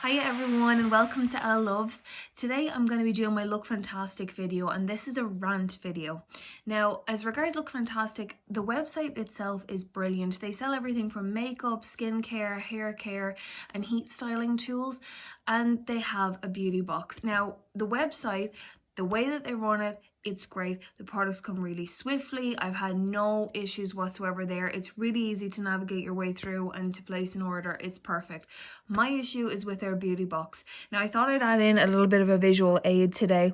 Hiya everyone and welcome to Elle Loves. Today I'm going to be doing my LookFantastic video and this is a rant video. Now as regards LookFantastic, the website itself is brilliant. They sell everything from makeup, skincare, hair care and heat styling tools, and they have a beauty box. Now the website, the way that they run it, it's great. The products come really swiftly. I've had no issues whatsoever there. It's really easy to navigate your way through and to place an order. It's perfect. My issue is with their beauty box. Now I thought I'd add in a little bit of a visual aid today,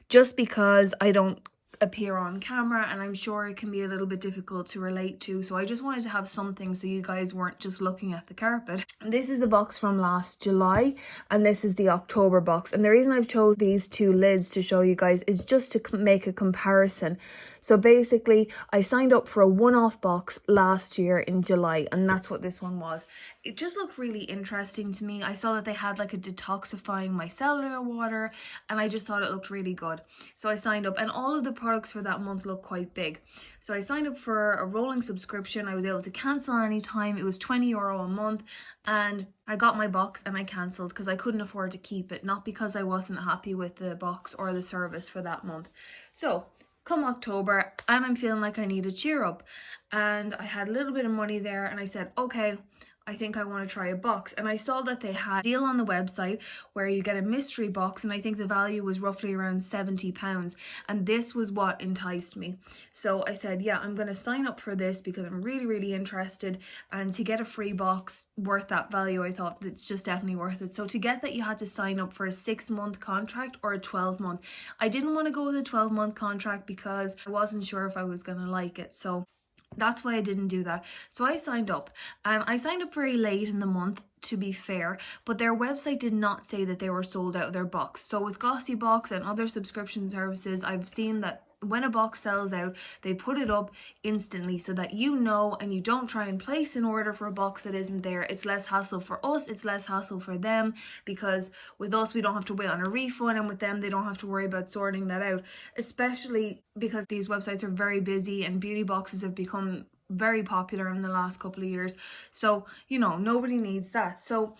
just because I don't appear on camera and I'm sure it can be a little bit difficult to relate to, so I just wanted to have something so you guys weren't just looking at the carpet. And this is the box from last July and this is the October box, and the reason I've chose these two lids to show you guys is just to make a comparison. So basically I signed up for a one-off box last year in July and that's what this one was. It just looked really interesting to me. I saw that they had like a detoxifying micellar water and I just thought it looked really good, so I signed up, and all of the products for that month look quite big. So I signed up for a rolling subscription. I was able to cancel anytime. It was €20 a month and I got my box and I cancelled because I couldn't afford to keep it, not because I wasn't happy with the box or the service for that month. So come October and I'm feeling like I need a cheer up, and I had a little bit of money there and I said, okay, I think I want to try a box. And I saw that they had a deal on the website where you get a mystery box, and I think the value was roughly around £70, and this was what enticed me. So I said, yeah, I'm going to sign up for this because I'm really interested, and to get a free box worth that value, I thought it's just definitely worth it. So to get that, you had to sign up for a 6-month contract or a 12-month. I didn't want to go with a 12-month contract because I wasn't sure if I was going to like it, so that's why I didn't do that. So I signed up, and I signed up very late in the month, to be fair, but their website did not say that they were sold out of their box. So with Glossybox and other subscription services, I've seen that when a box sells out, they put it up instantly so that you know, and you don't try and place an order for a box that isn't there. It's less hassle for us, it's less hassle for them, because with us we don't have to wait on a refund, and with them they don't have to worry about sorting that out, especially because these websites are very busy and beauty boxes have become very popular in the last couple of years. So you know, nobody needs that. So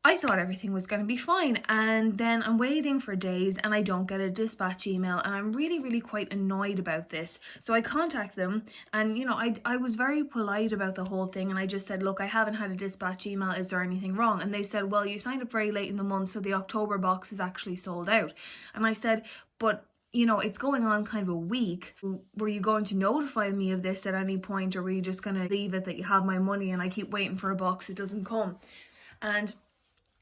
I thought everything was going to be fine, and then I'm waiting for days and I don't get a dispatch email, and I'm really quite annoyed about this. So I contact them, and you know, I was very polite about the whole thing, and I just said, look, I haven't had a dispatch email, is there anything wrong? And they said, well, you signed up very late in the month, so the October box is actually sold out. And I said, but you know, it's going on kind of a week. Were you going to notify me of this at any point, or were you just going to leave it that you have my money and I keep waiting for a box, it doesn't come? And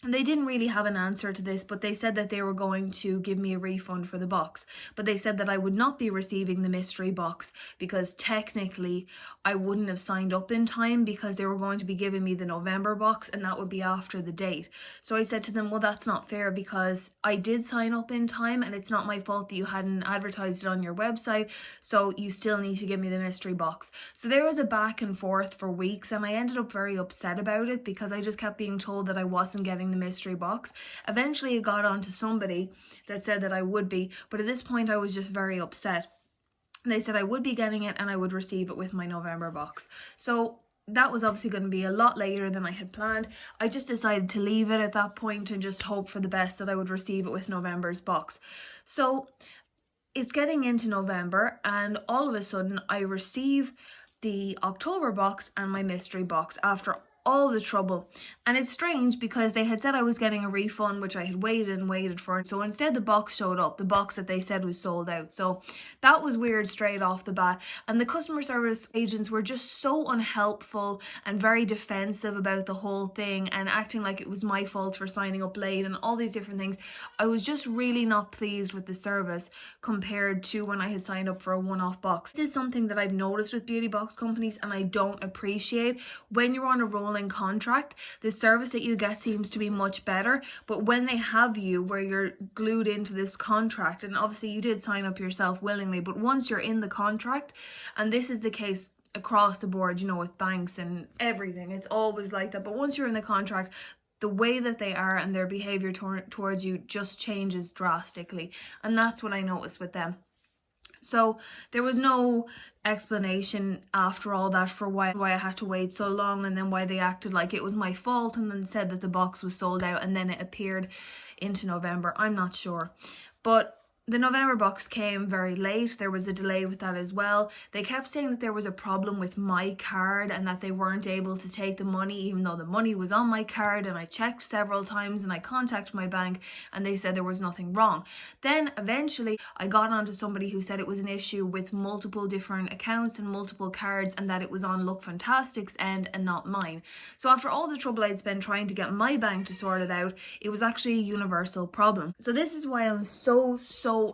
they didn't really have an answer to this, but they said that they were going to give me a refund for the box. But they said that I would not be receiving the mystery box because technically I wouldn't have signed up in time, because they were going to be giving me the November box and that would be after the date. So I said to them, well, that's not fair because I did sign up in time and it's not my fault that you hadn't advertised it on your website, so you still need to give me the mystery box. So there was a back and forth for weeks, and I ended up very upset about it because I just kept being told that I wasn't getting the mystery box. Eventually it got on to somebody that said that I would be, but at this point I was just very upset. They said I would be getting it and I would receive it with my November box. So that was obviously going to be a lot later than I had planned. I just decided to leave it at that point and just hope for the best that I would receive it with November's box. So it's getting into November and all of a sudden I receive the October box and my mystery box after all the trouble. And it's strange because they had said I was getting a refund, which I had waited for. So instead the box showed up, the box that they said was sold out. So that was weird straight off the bat. And the customer service agents were just so unhelpful and very defensive about the whole thing and acting like it was my fault for signing up late and all these different things. I was just really not pleased with the service compared to when I had signed up for a one-off box. This is something that I've noticed with beauty box companies and I don't appreciate. When you're on a rolling contract, the service that you get seems to be much better, but when they have you where you're glued into this contract, and obviously you did sign up yourself willingly, but once you're in the contract, and this is the case across the board, you know, with banks and everything, it's always like that, but once you're in the contract, the way that they are and their behavior towards you just changes drastically, and that's what I noticed with them. So there was no explanation after all that for why I had to wait so long, and then why they acted like it was my fault and then said that the box was sold out and then it appeared into November. I'm not sure. But the November box came very late. There was a delay with that as well. They kept saying that there was a problem with my card and that they weren't able to take the money even though the money was on my card, and I checked several times and I contacted my bank and they said there was nothing wrong. Then eventually I got onto somebody who said it was an issue with multiple different accounts and multiple cards and that it was on LookFantastic's end and not mine. So after all the trouble I'd spent trying to get my bank to sort it out, it was actually a universal problem. So this is why I'm so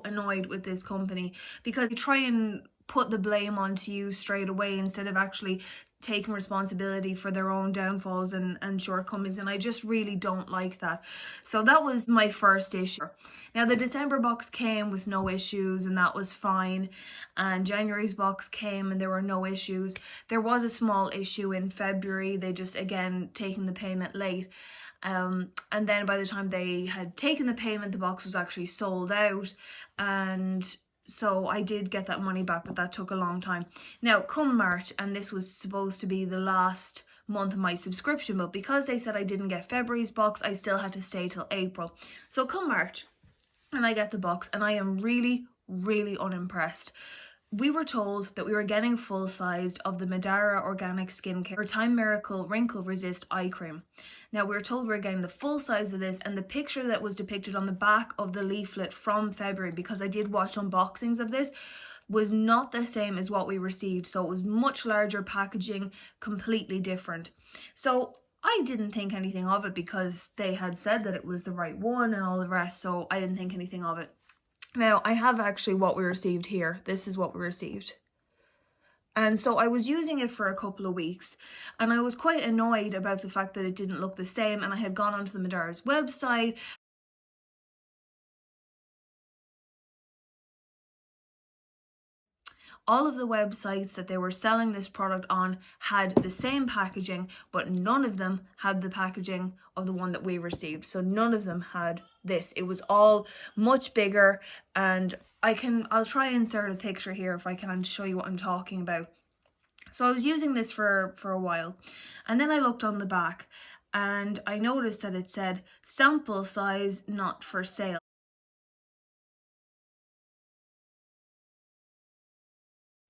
annoyed with this company, because they try and put the blame onto you straight away instead of actually taking responsibility for their own downfalls and shortcomings, and I just really don't like that. So that was my first issue. Now the December box came with no issues and that was fine, and January's box came and there were no issues. There was a small issue in February, they just again taken the payment late. And then by the time they had taken the payment, the box was actually sold out, and so I did get that money back, but that took a long time. Now come March, and this was supposed to be the last month of my subscription, but because they said I didn't get February's box, I still had to stay till April. So come March and I get the box and I am really unimpressed. We were told that we were getting full sized of the Madara Organic Skincare Time Miracle Wrinkle Resist Eye Cream. Now we were told we were getting the full size of this, and the picture that was depicted on the back of the leaflet from February, because I did watch unboxings of this, was not the same as what we received. So it was much larger packaging, completely different. So I didn't think anything of it because they had said that it was the right one and all the rest, so I didn't think anything of it. Now, I have actually what we received here. This is what we received. And so I was using it for a couple of weeks and I was quite annoyed about the fact that it didn't look the same, and I had gone onto the Madara's website. All of the websites that they were selling this product on had the same packaging, but none of them had the packaging of the one that we received. So none of them had this. It was all much bigger, and I'll try and insert a picture here if I can to show you what I'm talking about. So I was using this for a while, and then I looked on the back and I noticed that it said sample size not for sale.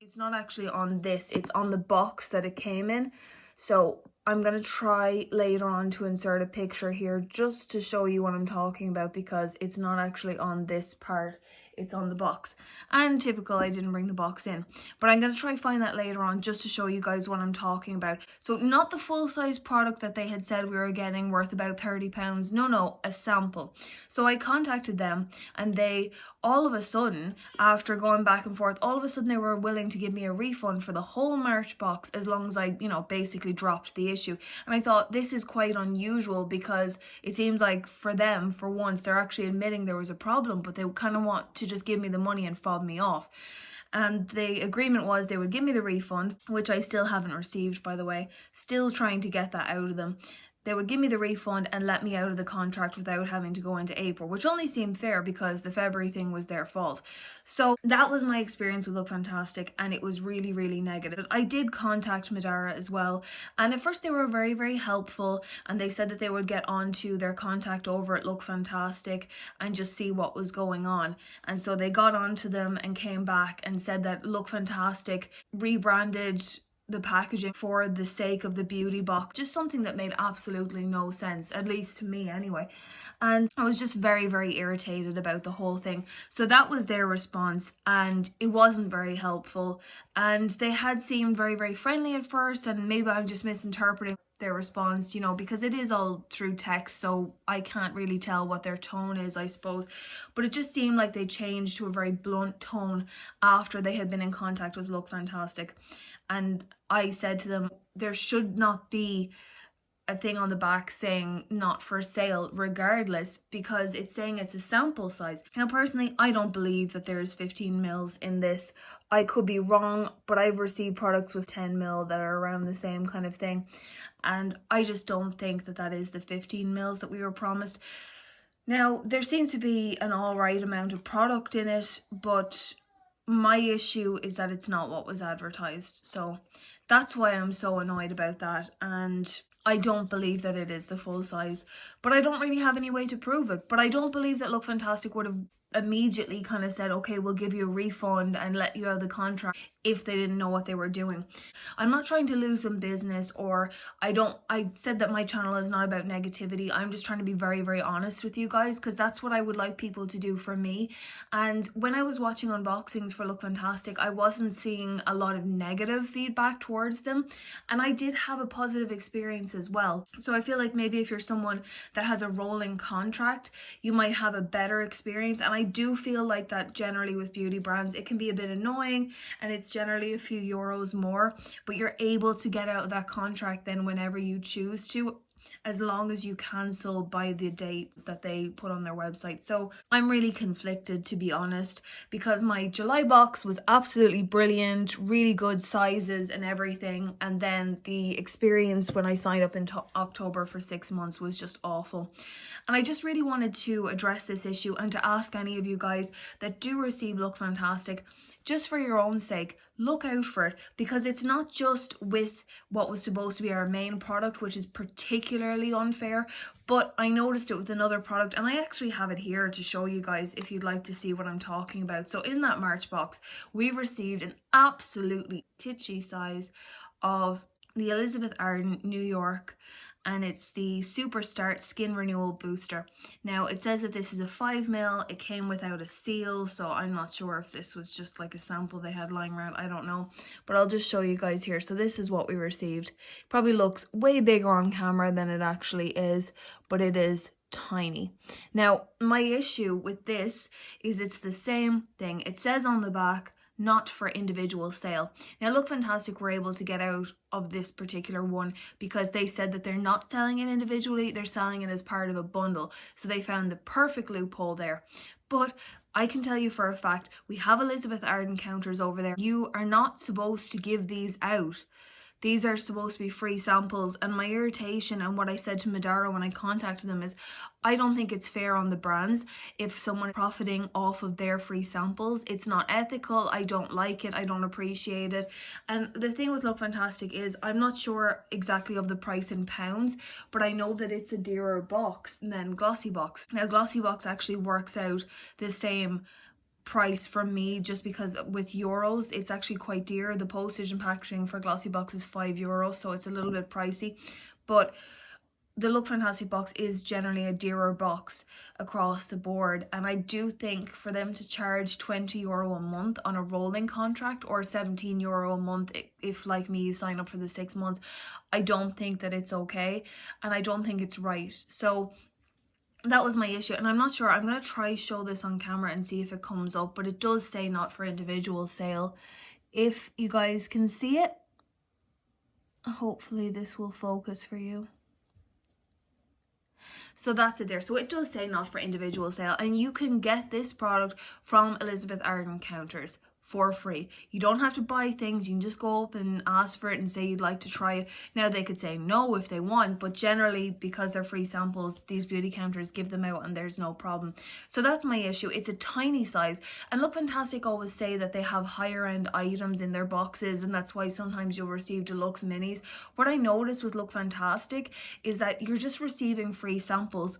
It's not actually on this, it's on the box that it came in. So I'm going to try later on to insert a picture here just to show you what I'm talking about, because it's not actually on this part, it's on the box. And typical, I didn't bring the box in, but I'm going to try find that later on just to show you guys what I'm talking about. So not the full size product that they had said we were getting worth about £30. No, a sample. So I contacted them, and they all of a sudden, after going back and forth, all of a sudden they were willing to give me a refund for the whole March box as long as I, basically dropped the issue. And I thought this is quite unusual, because it seems like for them, for once, they're actually admitting there was a problem, but they kind of want to just give me the money and fob me off. And the agreement was they would give me the refund, which I still haven't received, by the way. Still trying to get that out of them. They would give me the refund and let me out of the contract without having to go into April, which only seemed fair because the February thing was their fault. So that was my experience with LookFantastic, and it was really negative. I did contact Madara as well, and at first they were very helpful, and they said that they would get onto their contact over at LookFantastic and just see what was going on. And so they got onto them and came back and said that LookFantastic rebranded the packaging for the sake of the beauty box, just something that made absolutely no sense, at least to me anyway. And I was just very irritated about the whole thing. So that was their response, and it wasn't very helpful, and they had seemed very friendly at first, and maybe I'm just misinterpreting their response, because it is all through text, so I can't really tell what their tone is, I suppose. But it just seemed like they changed to a very blunt tone after they had been in contact with LookFantastic. And I said to them, there should not be a thing on the back saying not for sale regardless, because it's saying it's a sample size. Now personally, I don't believe that there's 15 mils in this. I could be wrong, but I've received products with 10 mil that are around the same kind of thing, and I just don't think that is the 15 mils that we were promised. Now there seems to be an alright amount of product in it, but my issue is that it's not what was advertised. So that's why I'm so annoyed about that. And I don't believe that it is the full size, but I don't really have any way to prove it. But I don't believe that LookFantastic would have immediately kind of said, okay, we'll give you a refund and let you out of the contract if they didn't know what they were doing. I'm not trying to lose some business, or I said that my channel is not about negativity. I'm just trying to be very, very honest with you guys, because that's what I would like people to do for me. And when I was watching unboxings for LookFantastic, I wasn't seeing a lot of negative feedback towards them, and I did have a positive experience as well. So I feel like maybe if you're someone that has a rolling contract, you might have a better experience. And I do feel like that generally with beauty brands, it can be a bit annoying and it's generally a few euros more, but you're able to get out of that contract then whenever you choose to, as long as you cancel by the date that they put on their website. So I'm really conflicted, to be honest, because my July box was absolutely brilliant, really good sizes and everything, and then the experience when I signed up in October for 6 months was just awful. And I just really wanted to address this issue and to ask any of you guys that do receive LookFantastic, just for your own sake, look out for it, because it's not just with what was supposed to be our main product, which is particularly unfair, but I noticed it with another product, and I actually have it here to show you guys if you'd like to see what I'm talking about. So in that March box, we received an absolutely titchy size of the Elizabeth Arden New York, and it's the Super Start Skin Renewal Booster. Now it says that this is a 5ml, it came without a seal, so I'm not sure if this was just like a sample they had lying around, I don't know, but I'll just show you guys here. So this is what we received. Probably looks way bigger on camera than it actually is, but it is tiny. Now my issue with this is it's the same thing. It says on the back, not for individual sale. Now LookFantastic were able to get out of this particular one because they said that they're not selling it individually, they're selling it as part of a bundle. So they found the perfect loophole there. But I can tell you for a fact, we have Elizabeth Arden counters over there. You are not supposed to give these out. These are supposed to be free samples, and my irritation and what I said to Madara when I contacted them is I don't think it's fair on the brands if someone is profiting off of their free samples. It's not ethical. I don't like it. I don't appreciate it. And the thing with LookFantastic is I'm not sure exactly of the price in pounds, but I know that it's a dearer box than Glossybox. Now Glossybox actually works out the same price from me, just because with euros it's actually quite dear. The postage and packaging for Glossybox is €5, so it's a little bit pricey, but the LookFantastic box is generally a dearer box across the board. And I do think for them to charge €20 a month on a rolling contract, or €17 a month if like me you sign up for the 6 months, I don't think that it's okay, and I don't think it's right. So that was my issue, and I'm not sure. I'm going to try show this on camera and see if it comes up, but it does say not for individual sale. If you guys can see it, hopefully this will focus for you. So that's it there. So it does say not for individual sale, and you can get this product from Elizabeth Arden counters for free. You don't have to buy things. You can just go up and ask for it and say you'd like to try it. Now they could say no if they want, but generally because they're free samples, these beauty counters give them out and there's no problem. So that's my issue. It's a tiny size, and LookFantastic always say that they have higher end items in their boxes, and that's why sometimes you'll receive deluxe minis. What I noticed with LookFantastic is that you're just receiving free samples.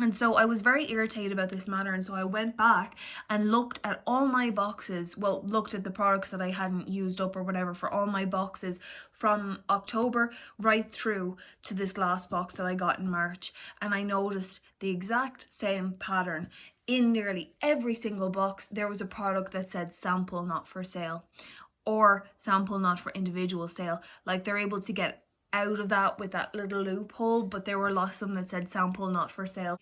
And so I was very irritated about this matter, and so I went back and looked at all my boxes, well, looked at the products that I hadn't used up or whatever for all my boxes from October right through to this last box that I got in March, and I noticed the exact same pattern. In nearly every single box there was a product that said sample not for sale, or sample not for individual sale. Like they're able to get out of that with that little loophole, but there were lots of them that said sample not for sale.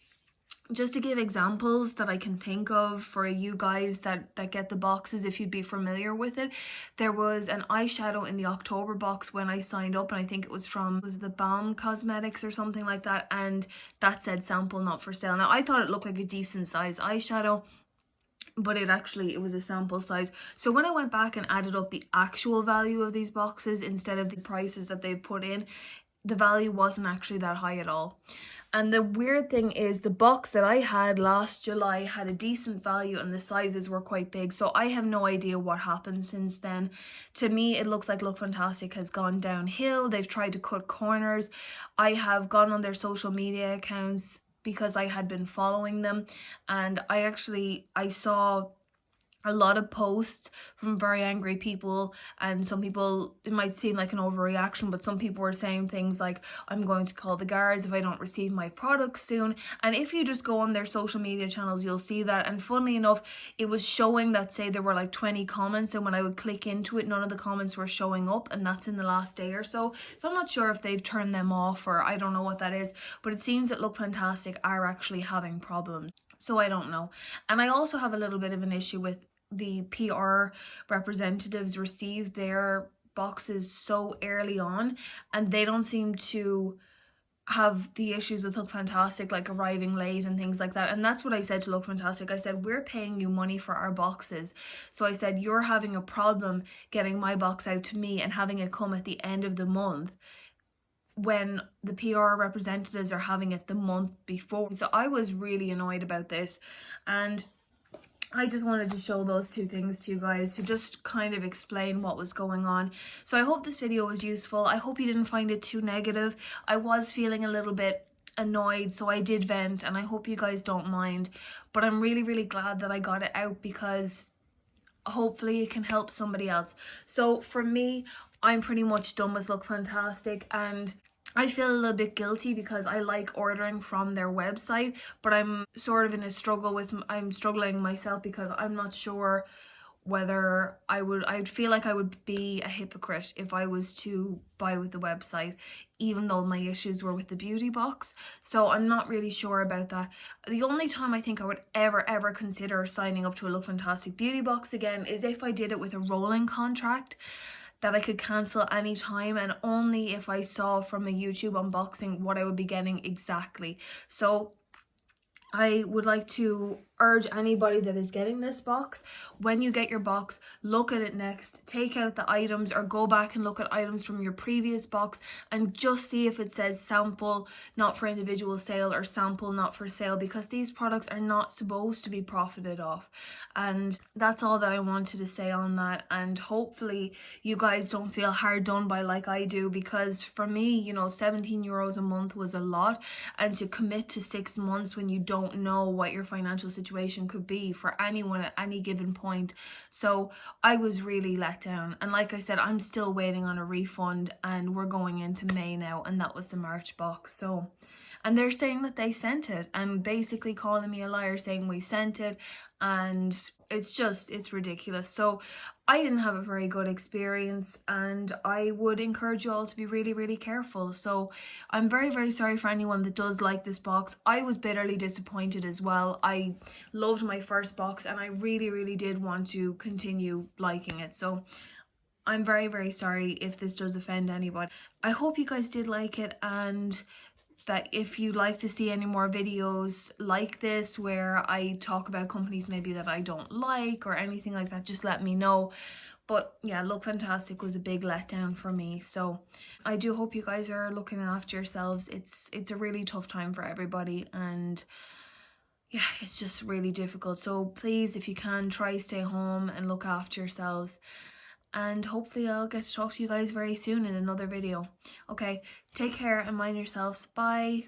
Just to give examples that I can think of for you guys that get the boxes, if you'd be familiar with it, there was an eyeshadow in the October box when I signed up, and I think it was from, was the Balm Cosmetics or something like that, and that said sample not for sale. Now I thought it looked like a decent size eyeshadow, but it was a sample size. So when I went back and added up the actual value of these boxes instead of the prices that they've put in, the value wasn't actually that high at all. And the weird thing is the box that I had last July had a decent value and the sizes were quite big. So I have no idea what happened since then. To me, it looks like LookFantastic has gone downhill. They've tried to cut corners. I have gone on their social media accounts because I had been following them, and I saw a lot of posts from very angry people, and some people, it might seem like an overreaction, but some people were saying things like, I'm going to call the guards if I don't receive my products soon. And if you just go on their social media channels, you'll see that. And funnily enough, it was showing that, say there were like 20 comments, and when I would click into it, none of the comments were showing up, and that's in the last day or so. So I'm not sure if they've turned them off, or I don't know what that is, but it seems that LookFantastic are actually having problems. So I don't know. And I also have a little bit of an issue with the PR representatives receive their boxes so early on, and they don't seem to have the issues with LookFantastic, like arriving late and things like that. And that's what I said to LookFantastic. I said, we're paying you money for our boxes. So I said, you're having a problem getting my box out to me and having it come at the end of the month when the PR representatives are having it the month before. So I was really annoyed about this, and I just wanted to show those two things to you guys to just kind of explain what was going on. So I hope this video was useful. I hope you didn't find it too negative. I was feeling a little bit annoyed, so I did vent, and I hope you guys don't mind. But I'm really, really glad that I got it out, because hopefully it can help somebody else. So for me, I'm pretty much done with LookFantastic, and I feel a little bit guilty because I like ordering from their website, but I'm sort of in a struggle with, I'm struggling myself because I'm not sure whether I'd feel like I would be a hypocrite if I was to buy with the website, even though my issues were with the beauty box. So I'm not really sure about that. The only time I think I would ever consider signing up to a LookFantastic beauty box again is if I did it with a rolling contract that I could cancel anytime, and only if I saw from a YouTube unboxing what I would be getting exactly. So I would like to urge anybody that is getting this box, when you get your box, look at it next, take out the items, or go back and look at items from your previous box and just see if it says sample not for individual sale or sample not for sale, because these products are not supposed to be profited off. And that's all that I wanted to say on that, and hopefully you guys don't feel hard done by like I do, because for me, you know, €17 a month was a lot, and to commit to 6 months when you don't know what your financial situation could be for anyone at any given point. So I was really let down, and like I said, I'm still waiting on a refund, and we're going into May now, and that was the March box. So, and they're saying that they sent it, and basically calling me a liar, saying we sent it, and it's ridiculous. So I didn't have a very good experience, and I would encourage you all to be really careful. So I'm very sorry for anyone that does like this box. I was bitterly disappointed as well. I loved my first box, and I really did want to continue liking it. So I'm very sorry if this does offend anybody. I hope you guys did like it, and that if you'd like to see any more videos like this where I talk about companies maybe that I don't like or anything like that, just let me know. But yeah, LookFantastic was a big letdown for me. So I do hope you guys are looking after yourselves. It's a really tough time for everybody, and yeah, it's just really difficult. So please, if you can, try stay home and look after yourselves. And hopefully I'll get to talk to you guys very soon in another video. Okay, take care and mind yourselves. Bye.